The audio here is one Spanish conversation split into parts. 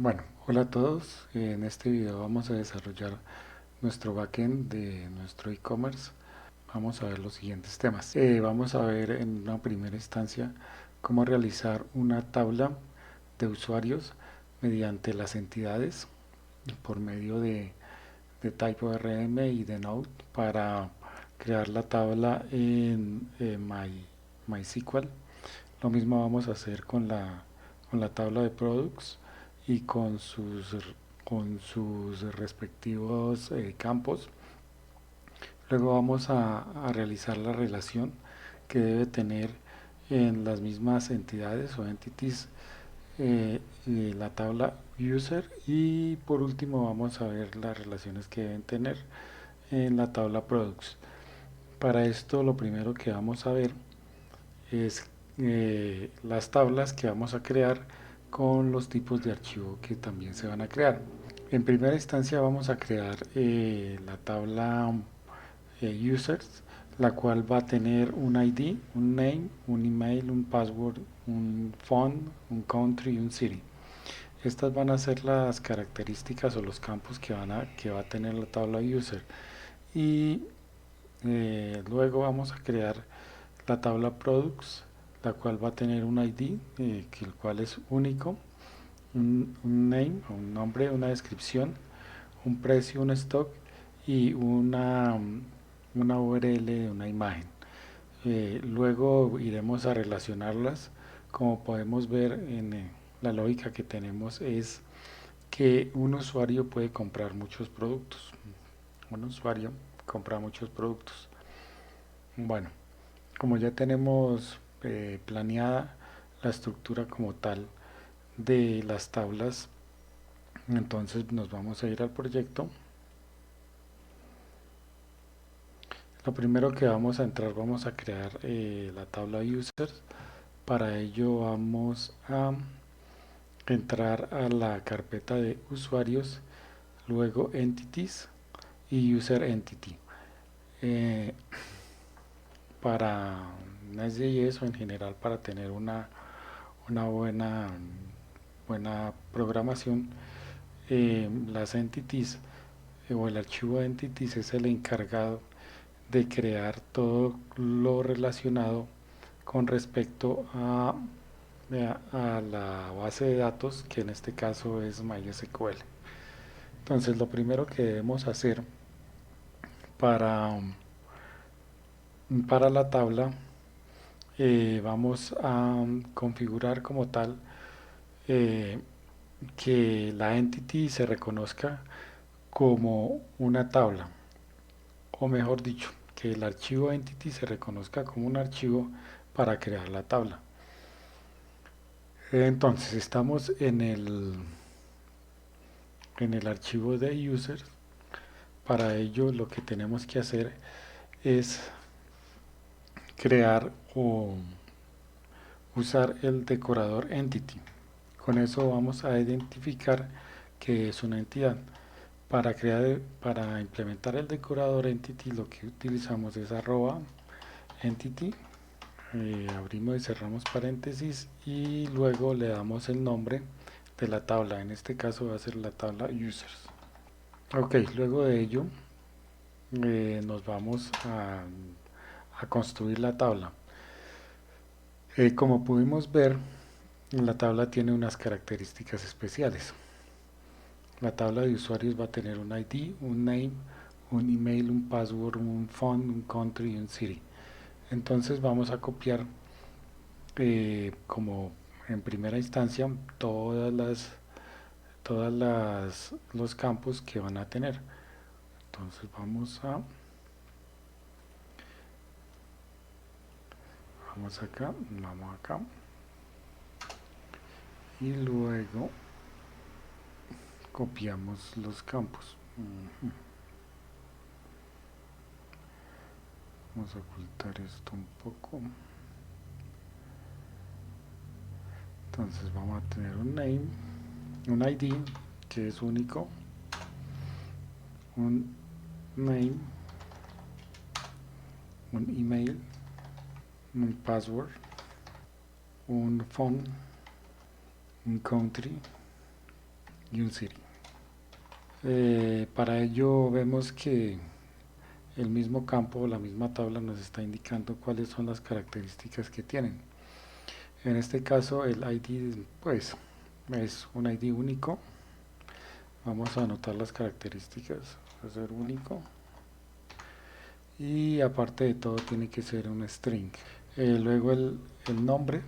Bueno, hola a todos. En este video vamos a desarrollar nuestro backend de nuestro e-commerce. Vamos a ver los siguientes temas. Vamos a ver en una primera instancia cómo realizar una tabla de usuarios mediante las entidades por medio de TypeORM y de Node para crear la tabla en MySQL. Lo mismo vamos a hacer con la tabla de products y con sus respectivos campos. Luego vamos a realizar la relación que debe tener en las mismas entidades o entities la tabla user, y por último vamos a ver las relaciones que deben tener en la tabla products. Para esto lo primero que vamos a ver es las tablas que vamos a crear con los tipos de archivo que también se van a crear. En primera instancia vamos a crear la tabla users, la cual va a tener un ID, un name, un email, un password, un phone, un country y un city. Estas van a ser las características o los campos que va a tener la tabla user. Y luego vamos a crear la tabla products, la cual va a tener un ID, el cual es único, un name, un nombre, una descripción, un precio, un stock y una URL de una imagen. Luego iremos a relacionarlas. Como podemos ver en la lógica que tenemos es que un usuario puede comprar muchos productos. Un usuario compra muchos productos. Bueno, como ya tenemos planeada la estructura como tal de las tablas, entonces nos vamos a ir al proyecto. Lo primero que vamos a entrar, vamos a crear la tabla users. Para ello vamos a entrar a la carpeta de usuarios, luego entities y user entity. Eh, para Nest.js o en general para tener una buena programación, las entities o el archivo de entities es el encargado de crear todo lo relacionado con respecto a la base de datos, que en este caso es MySQL. Entonces lo primero que debemos hacer para, para la tabla, vamos a configurar como tal eh, que la entity se reconozca como una tabla, o mejor dicho, que el archivo entity se reconozca como un archivo para crear la tabla. Entonces estamos en el archivo de users. Para ello lo que tenemos que hacer es crear o usar el decorador entity. Con eso vamos a identificar que es una entidad. Para implementar el decorador entity lo que utilizamos es arroba entity, abrimos y cerramos paréntesis y luego le damos el nombre de la tabla. En este caso va a ser la tabla users. Ok, luego de ello nos vamos a construir la tabla. Como pudimos ver, la tabla tiene unas características especiales. La tabla de usuarios va a tener un ID, un name, un email, un password, un phone, un country y un city. Entonces vamos a copiar como en primera instancia los campos que van a tener. Entonces vamos acá y luego copiamos los campos. Vamos a ocultar esto un poco. Entonces vamos a tener un name, un ID que es único, un name, un email, un password, un phone, un country y un city. Para ello vemos que el mismo campo o la misma tabla nos está indicando cuáles son las características que tienen. En este caso el ID pues es un ID único. Vamos a anotar las características, va a ser único y aparte de todo tiene que ser un string. Luego el nombre,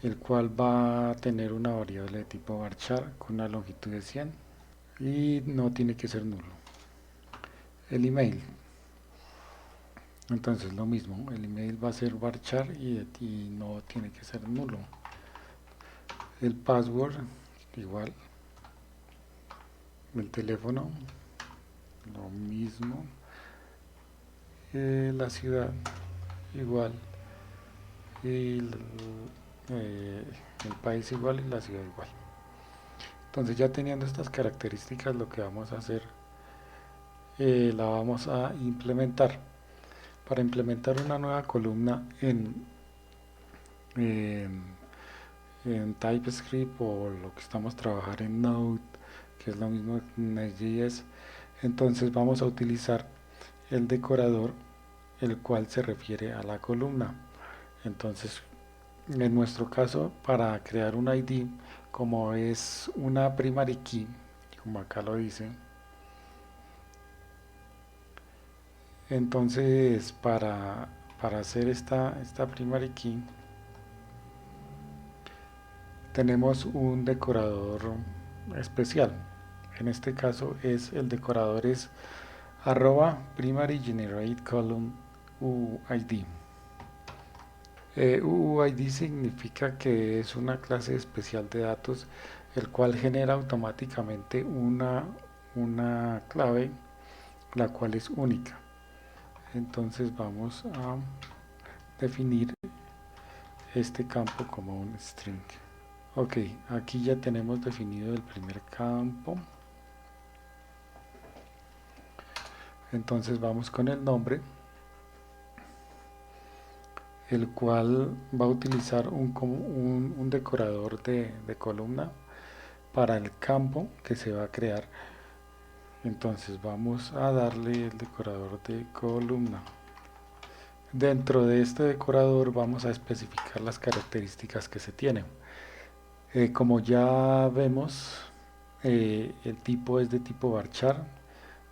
el cual va a tener una variable de tipo varchar con una longitud de 100 y no tiene que ser nulo. El email, entonces lo mismo, el email va a ser varchar y no tiene que ser nulo. El password igual, el teléfono lo mismo, la ciudad igual y el país igual y la ciudad igual. Entonces ya teniendo estas características lo que vamos a hacer, la vamos a implementar. Para implementar una nueva columna en, en TypeScript o lo que estamos trabajando en Node, que es lo mismo en Next.js, entonces vamos a utilizar el decorador, el cual se refiere a la columna. Entonces, en nuestro caso, para crear un ID, como es una primary key, como acá lo dice, entonces para hacer esta primary key, tenemos un decorador especial. En este caso es el decorador es @primary generate column UID. UUID significa que es una clase especial de datos el cual genera automáticamente una clave la cual es única. Entonces vamos a definir este campo como un string. Ok, aquí ya tenemos definido el primer campo. Entonces vamos con el nombre, el cual va a utilizar un decorador de columna para el campo que se va a crear. Entonces vamos a darle el decorador de columna. Dentro de este decorador vamos a especificar las características que se tienen. Como ya vemos, el tipo es de tipo varchar,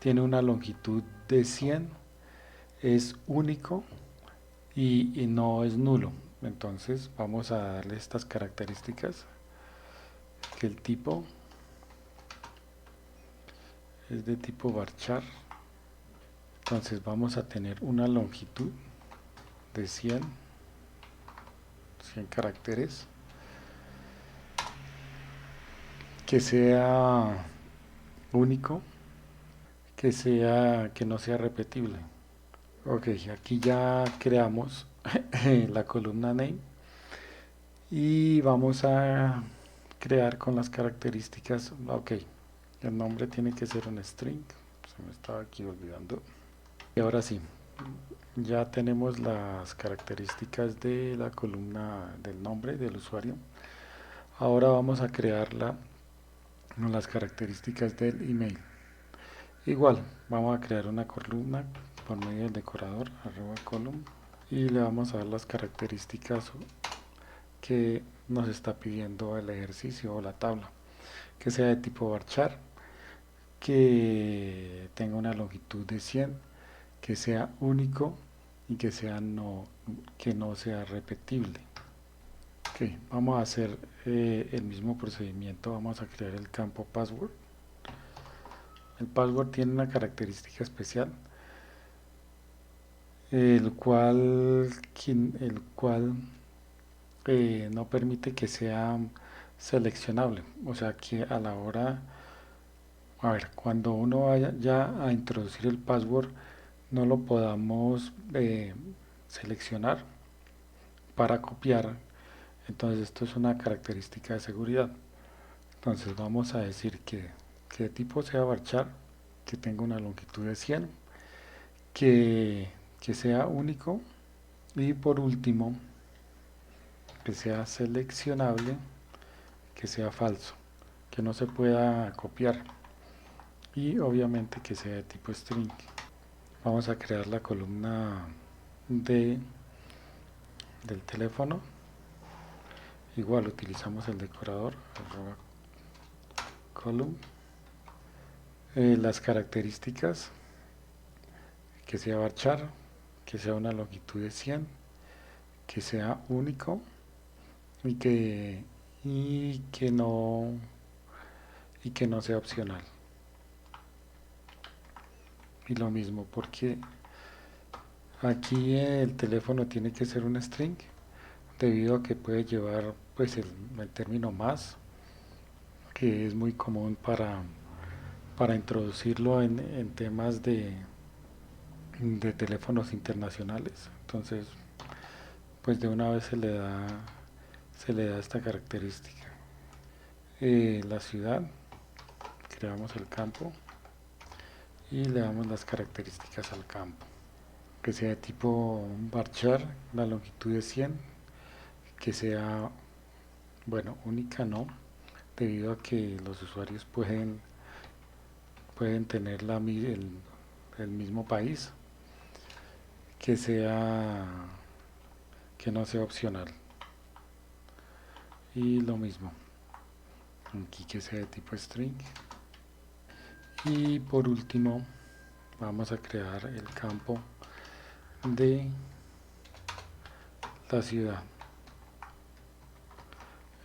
tiene una longitud de 100, es único y no es nulo. Entonces vamos a darle estas características, que el tipo es de tipo varchar. Entonces vamos a tener una longitud de 100 caracteres, que sea único, que no sea repetible. Ok, aquí ya creamos la columna name y vamos a crear con las características. Ok, el nombre tiene que ser un string, se me estaba aquí olvidando. Y ahora sí, ya tenemos las características de la columna del nombre del usuario. Ahora vamos a crear las características del email. Igual, vamos a crear una columna por medio del decorador @column y le vamos a dar las características que nos está pidiendo el ejercicio o la tabla, que sea de tipo varchar, que tenga una longitud de 100, que sea único y que no sea repetible. Ok, vamos a hacer el mismo procedimiento, vamos a crear el campo password. El password tiene una característica especial, el cual no permite que sea seleccionable, o sea que a la hora, a ver, cuando uno vaya ya a introducir el password, no lo podamos seleccionar para copiar. Entonces esto es una característica de seguridad. Entonces vamos a decir que tipo sea varchar, que tenga una longitud de 100, que, que sea único y por último que sea seleccionable, que sea falso, que no se pueda copiar, y obviamente que sea de tipo string. Vamos a crear la columna de, del teléfono. Igual utilizamos el decorador, arroba column. Las características, que sea varchar, que sea una longitud de 100, que sea único y y que no y que no sea opcional. Y lo mismo, porque aquí el teléfono tiene que ser un string, debido a que puede llevar pues el término más, que es muy común para introducirlo en temas de teléfonos internacionales. Entonces, pues de una vez se le da esta característica. La ciudad, creamos el campo y le damos las características al campo. Que sea de tipo varchar, la longitud de 100, que sea, bueno, única no, debido a que los usuarios pueden tener el mismo país, que sea, que no sea opcional. Y lo mismo, aquí que sea de tipo string. Y por último, vamos a crear el campo de la ciudad.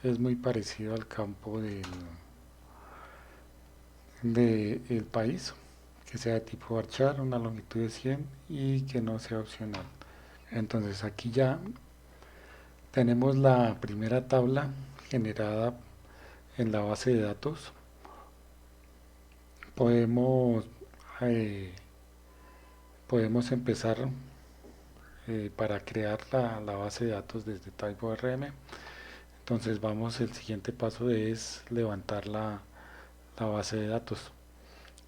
Es muy parecido al campo del país, que sea de tipo varchar, una longitud de 100 y que no sea opcional. Entonces aquí ya tenemos la primera tabla generada en la base de datos. Podemos, eh, podemos empezar para crear la base de datos desde TypeORM. Entonces vamos, el siguiente paso es levantar la base de datos.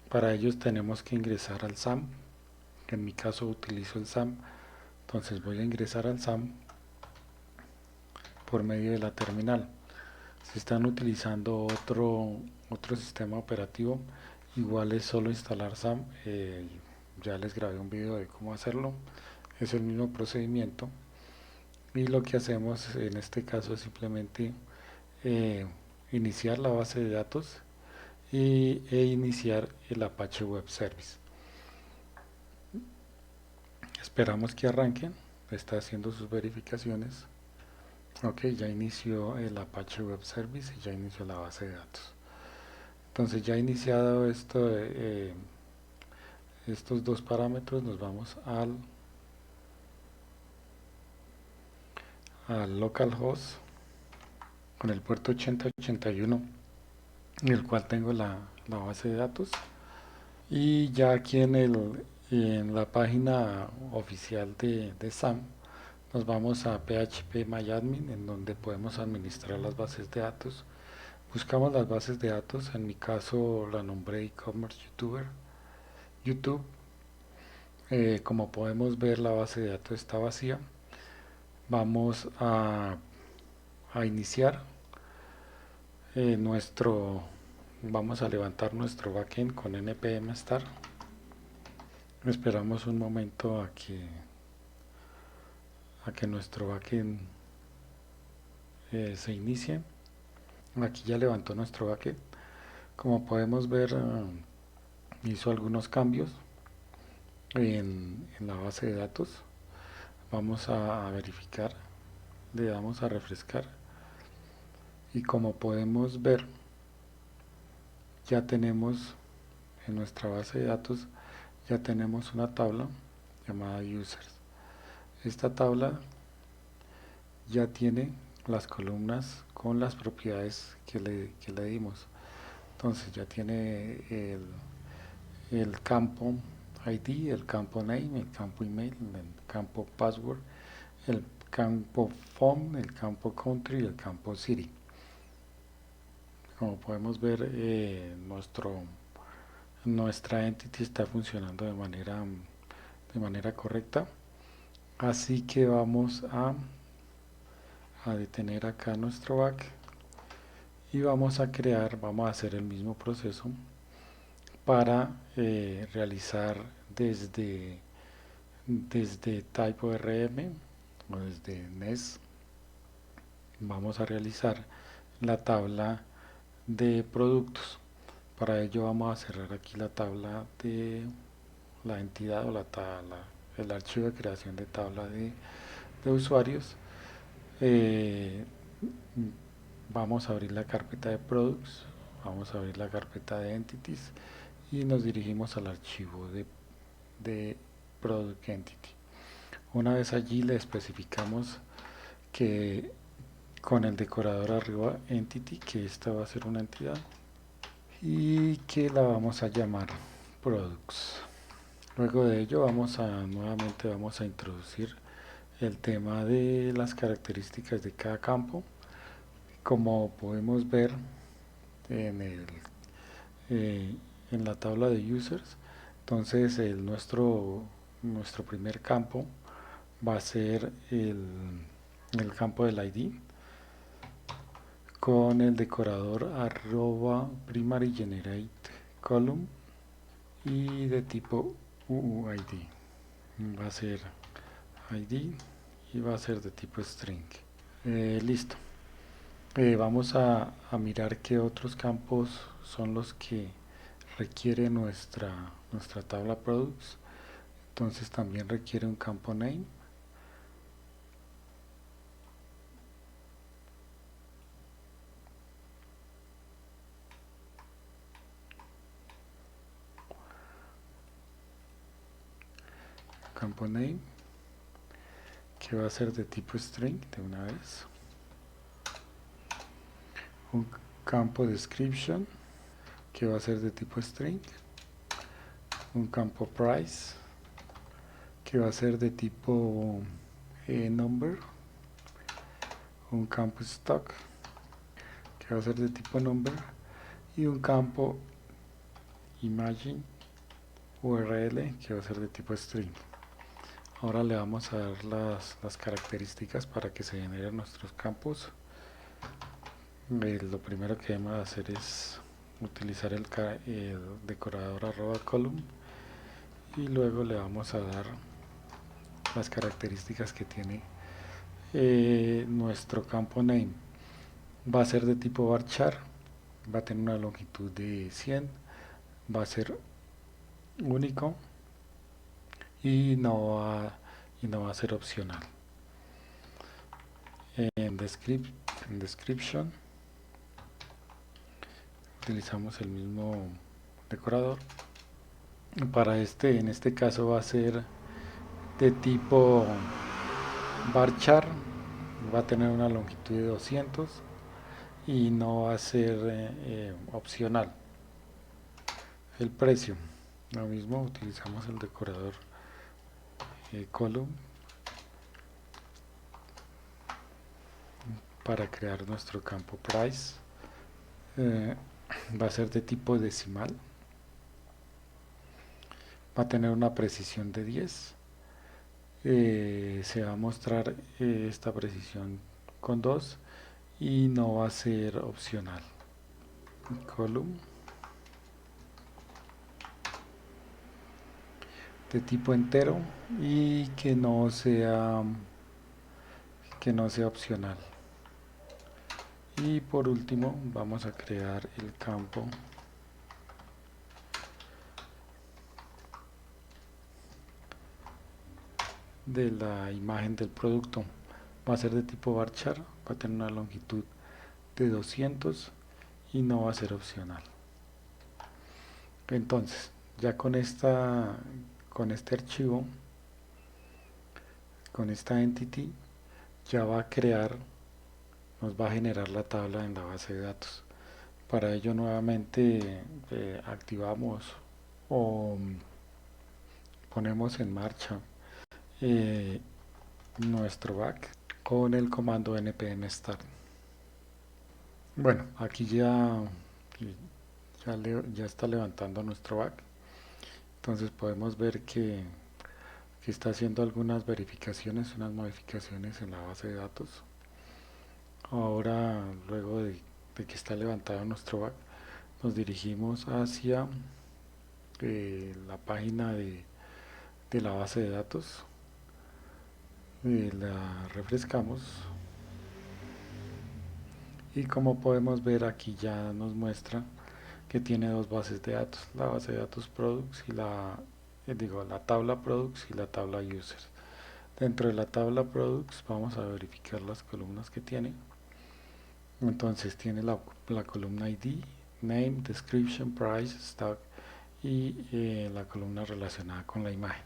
Para ello tenemos que ingresar al SAM, que en mi caso utilizo el SAM. Entonces voy a ingresar al SAM por medio de la terminal. Si están utilizando otro sistema operativo, igual es solo instalar SAM. Ya les grabé un video de cómo hacerlo. Es el mismo procedimiento. Y lo que hacemos en este caso es simplemente eh, iniciar la base de datos e iniciar el Apache Web Service. Esperamos que arranque, está haciendo sus verificaciones. Ok, ya inició el Apache Web Service y ya inició la base de datos. Entonces ya iniciado estos dos parámetros, nos vamos al localhost con el puerto 8081, en el cual tengo la base de datos. Y ya aquí en la página oficial de SAM, nos vamos a phpMyAdmin, en donde podemos administrar las bases de datos. Buscamos las bases de datos, en mi caso la nombré e-commerce YouTube. Como podemos ver, la base de datos está vacía. Vamos a iniciar vamos a levantar nuestro backend con npm start. Esperamos un momento a que nuestro backend se inicie. Aquí ya levantó nuestro backend. Como podemos ver, hizo algunos cambios en la base de datos. Vamos a verificar, le damos a refrescar y como podemos ver, ya tenemos en nuestra base de datos, ya tenemos una tabla llamada users. Esta tabla ya tiene las columnas con las propiedades que le dimos. Entonces ya tiene el campo ID, el campo name, el campo email, el campo password, el campo phone, el campo country y el campo city. Como podemos ver, nuestra entity está funcionando de manera correcta. Así que vamos a detener acá nuestro back y vamos a hacer el mismo proceso para realizar desde TypeORM o desde NES. Vamos a realizar la tabla de productos. Para ello vamos a cerrar aquí la tabla de la entidad o el archivo de creación de tabla de usuarios. Eh, Vamos a abrir la carpeta de products, vamos a abrir la carpeta de entities y nos dirigimos al archivo de product entity. Una vez allí le especificamos que con el decorador arriba entity, que esta va a ser una entidad y que la vamos a llamar products. Luego de ello nuevamente vamos a introducir el tema de las características de cada campo. Como podemos ver en eh, en la tabla de users, entonces nuestro primer campo va a ser el campo del ID con el decorador arroba primary generate column y de tipo UUID. Va a ser ID y va a ser de tipo string. Listo. Vamos a mirar qué otros campos son los que requiere nuestra tabla products. Entonces también requiere un campo name. Campo name que va a ser de tipo string de una vez. Un campo description que va a ser de tipo string. Un campo price que va a ser de tipo number. Un campo stock que va a ser de tipo number y un campo imagine URL que va a ser de tipo string. Ahora le vamos a dar las características para que se generen nuestros campos. Lo primero que debemos hacer es utilizar el decorador arroba column y luego le vamos a dar las características que tiene nuestro campo name. Va a ser de tipo varchar, va a tener una longitud de 100, va a ser único y no va a ser opcional. En description utilizamos el mismo decorador. En este caso va a ser de tipo varchar, va a tener una longitud de 200 y no va a ser opcional. El precio, lo mismo, utilizamos el decorador column para crear nuestro campo price. Va a ser de tipo decimal, va a tener una precisión de 10. Se va a mostrar esta precisión con 2 y no va a ser opcional. Column de tipo entero y que no sea opcional. Y por último vamos a crear el campo de la imagen del producto. Va a ser de tipo varchar, va a tener una longitud de 200 y no va a ser opcional. Entonces, ya con este archivo, con esta entity, ya nos va a generar la tabla en la base de datos. Para ello nuevamente activamos o ponemos en marcha eh, nuestro back con el comando npm start. Bueno, aquí ya está levantando nuestro back. Entonces podemos ver que está haciendo algunas verificaciones, unas modificaciones en la base de datos. Ahora, luego de que está levantado nuestro back, nos dirigimos hacia la página de la base de datos, la refrescamos y como podemos ver aquí ya nos muestra que tiene dos bases de datos, la base de datos products y la tabla products y la tabla users. Dentro de la tabla products vamos a verificar las columnas que tiene. Entonces tiene la columna ID, name, description, price, stock y la columna relacionada con la imagen.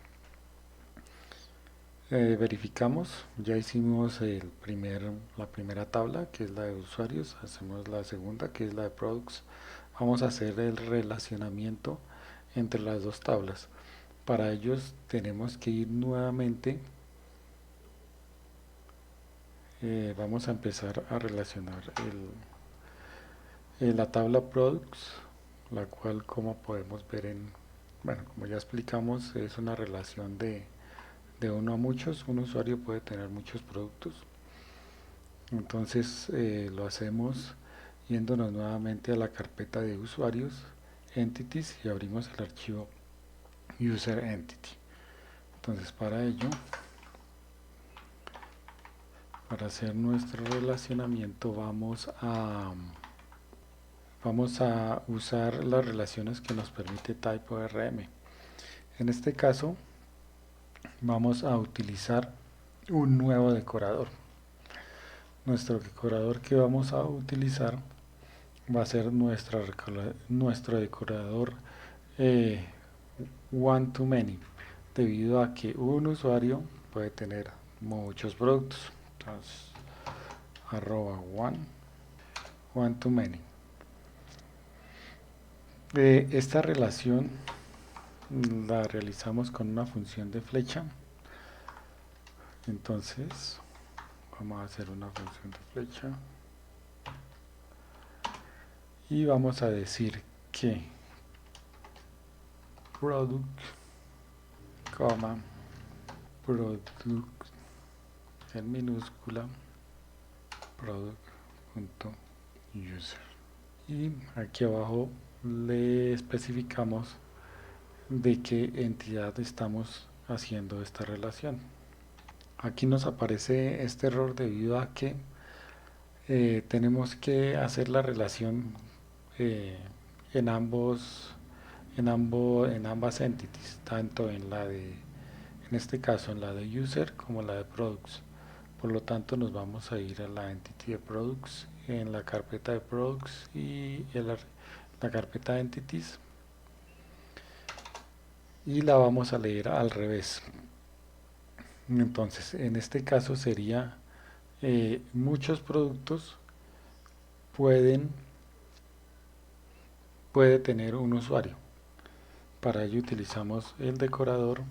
Verificamos, ya hicimos la primera tabla que es la de usuarios, hacemos la segunda que es la de products. Vamos a hacer el relacionamiento entre las dos tablas. Para ellos tenemos que ir nuevamente, vamos a empezar a relacionar la tabla products, la cual como podemos ver bueno, como ya explicamos, es una relación de uno a muchos. Un usuario puede tener muchos productos. Entonces lo hacemos yéndonos nuevamente a la carpeta de usuarios, entities, y abrimos el archivo user entity. Entonces para ello, para hacer nuestro relacionamiento vamos a usar las relaciones que nos permite TypeORM. En este caso vamos a utilizar un nuevo decorador. Nuestro decorador que vamos a utilizar va a ser nuestro decorador one to many, debido a que un usuario puede tener muchos productos. Entonces, one to many. Esta relación la realizamos con una función de flecha. Entonces vamos a hacer una función de flecha y vamos a decir que product, product en minúscula, product.user, y aquí abajo le especificamos de qué entidad estamos haciendo esta relación. Aquí nos aparece este error debido a que tenemos que hacer la relación en ambas entities, tanto en este caso en la de user como la de products. Por lo tanto nos vamos a ir a la entity de products, en la carpeta de products y en la carpeta de entities, y la vamos a leer al revés. Entonces en este caso sería muchos productos puede tener un usuario. Para ello utilizamos el decorador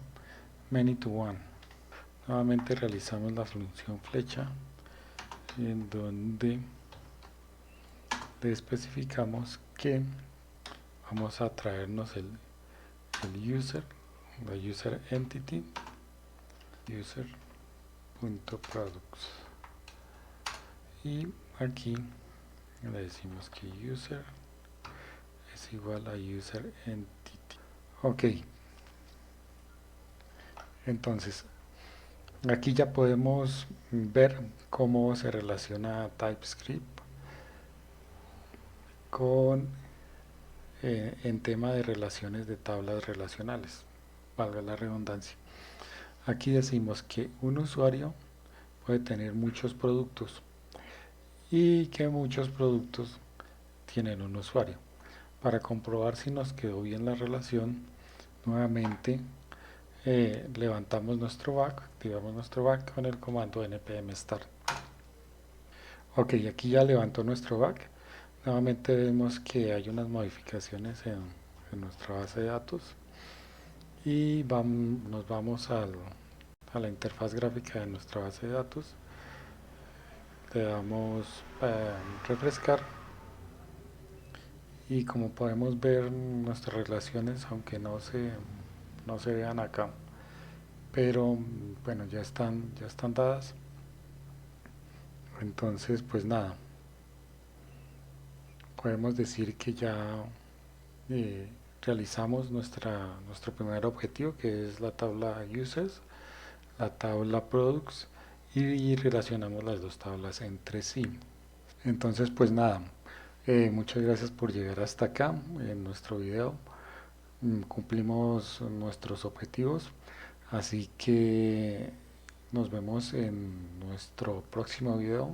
many to one. Nuevamente realizamos la función flecha en donde le especificamos que vamos a traernos el user, la user entity, user.products, y aquí le decimos que user es igual a user entity. Ok, entonces aquí ya podemos ver cómo se relaciona TypeScript en tema de relaciones de tablas relacionales, valga la redundancia. Aquí decimos que un usuario puede tener muchos productos y que muchos productos tienen un usuario. Para comprobar si nos quedó bien la relación, nuevamente levantamos nuestro back, activamos nuestro back con el comando npm start. Ok, aquí ya levantó nuestro back. Nuevamente vemos que hay unas modificaciones en nuestra base de datos y nos vamos a la interfaz gráfica de nuestra base de datos. Le damos refrescar y como podemos ver nuestras relaciones, aunque no se vean acá, pero bueno, ya están dadas. Entonces pues nada, podemos decir que ya eh, realizamos nuestro primer objetivo, que es la tabla Users, la tabla Products, y relacionamos las dos tablas entre sí. Entonces, pues nada, muchas gracias por llegar hasta acá en nuestro video. Cumplimos nuestros objetivos, así que nos vemos en nuestro próximo video.